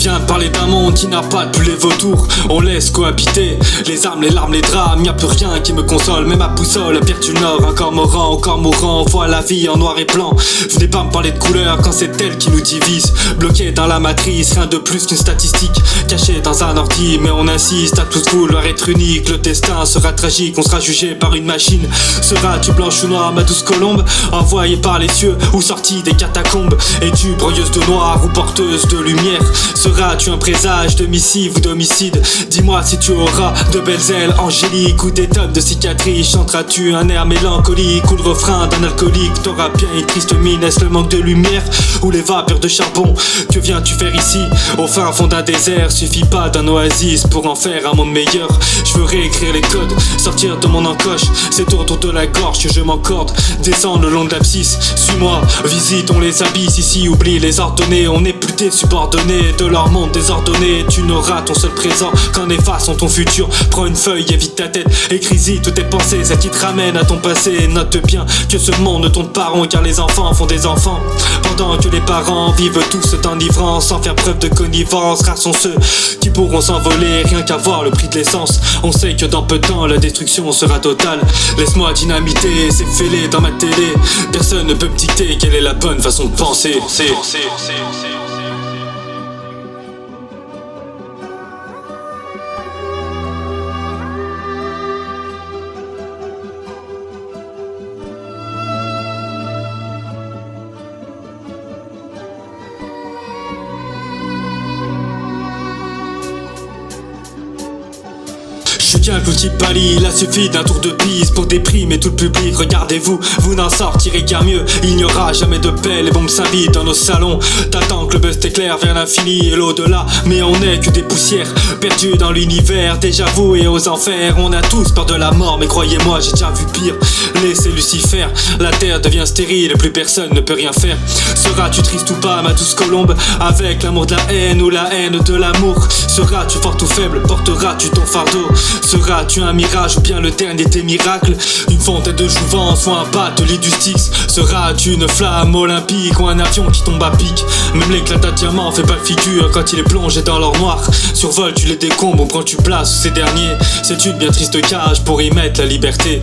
viens de parler d'un monde qui n'a pas de plus les vautours. On laisse cohabiter les armes, les larmes, les drames. Y'a plus rien qui me console, même ma boussole a perdu le nord. Encore mourant, on voit la vie en noir et blanc. Venez pas me parler de couleur quand c'est elle qui nous divise. Bloqué dans la matrice, rien de plus qu'une statistique cachée dans un ordi, mais on insiste à tous vouloir être unique. Le destin sera tragique, on sera jugé par une machine. Seras-tu blanche ou noire, ma douce colombe, envoyée par les cieux ou sortie des catacombes? Es-tu broyeuse de noir ou porteuse de lumière? Seras-tu un présage de missive ou d'homicide? Dis-moi si tu auras de belles ailes angéliques ou des tonnes de cicatrices. Chanteras-tu un air mélancolique ou le refrain d'un alcoolique? T'auras bien une triste mine, est-ce le manque de lumière ou les vapeurs de charbon? Que viens-tu faire ici, au fin fond d'un désert? Suffit pas d'un oasis pour en faire un monde meilleur. Je veux réécrire les codes, sortir de mon encoche. C'est autour de la gorge que je m'encorde. Descends le long de l'abscisse, suis-moi, visitons les abysses. Ici oublie les ordonnées, on est plus des subordonnés de leur monde désordonné. Tu n'auras ton seul présent qu'en effaçant ton futur. Prends une feuille et vide ta tête, écris-y toutes tes pensées, celles qui te ramènent à ton passé. Note bien que ce monde ne tourne pas rond, car les enfants font des enfants, pendant que les parents vivent tous enivrants sans faire preuve de connivence. Rares sont ceux qui pourront s'envoler rien qu'à voir le prix de l'essence. On sait que dans peu de temps la destruction sera totale. Laisse-moi dynamiter ces fêlés dans ma télé. Personne ne peut me dicter quelle est la bonne façon de penser. Je suis qu'un clou qui pâlit, il a suffi d'un tour de piste pour déprimer tout le public. Regardez-vous, vous n'en sortirez guère mieux. Il n'y aura jamais de paix, les bombes s'invitent dans nos salons. T'attends que le buzz t'éclaire vers l'infini et l'au-delà, mais on n'est que des poussières perdues dans l'univers, déjà vouées aux enfers. On a tous peur de la mort, mais croyez-moi, j'ai déjà vu pire. Laissez Lucifer, la terre devient stérile et plus personne ne peut rien faire. Seras-tu triste ou pas, ma douce colombe, avec l'amour de la haine ou la haine de l'amour? Seras-tu forte ou faible, porteras-tu ton fardeau? Seras-tu un mirage ou bien le dernier des miracles? Une fontaine de jouvence ou un batelier du Styx? Seras-tu une flamme olympique ou un avion qui tombe à pic? Même l'éclat d'un diamant fait pas le figure quand il est plongé dans l'or noir. Survole-tu les décombres ou prends-tu place sous ces derniers? C'est une bien triste cage pour y mettre la liberté.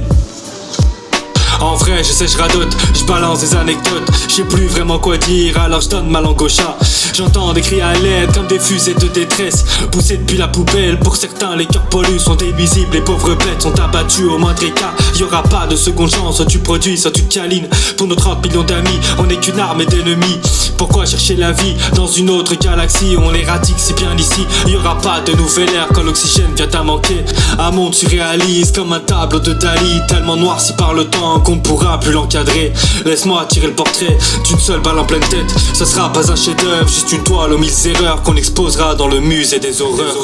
En vrai, je sais, je radote, je balance des anecdotes. Je sais plus vraiment quoi dire, alors je donne ma langue au chat. J'entends des cris à l'aide comme des fusées de détresse, poussés depuis la poubelle. Pour certains, les cœurs pollus sont invisibles. Les pauvres bêtes sont abattues au moindre écart. Y'aura pas de seconde chance, soit tu produis, soit tu câlines. Pour nos 30 millions d'amis, on n'est qu'une armée d'ennemis. Pourquoi chercher la vie dans une autre galaxie? On l'éradicque si bien ici. Y'aura pas de nouvelle ère quand l'oxygène vient à manquer. Un monde surréaliste comme un tableau de Dali, tellement noirci par le temps qu'on ne pourra plus l'encadrer. Laisse-moi tirer le portrait d'une seule balle en pleine tête. Ça sera pas un chef-d'œuvre, juste une toile aux 1000 erreurs qu'on exposera dans le musée des horreurs.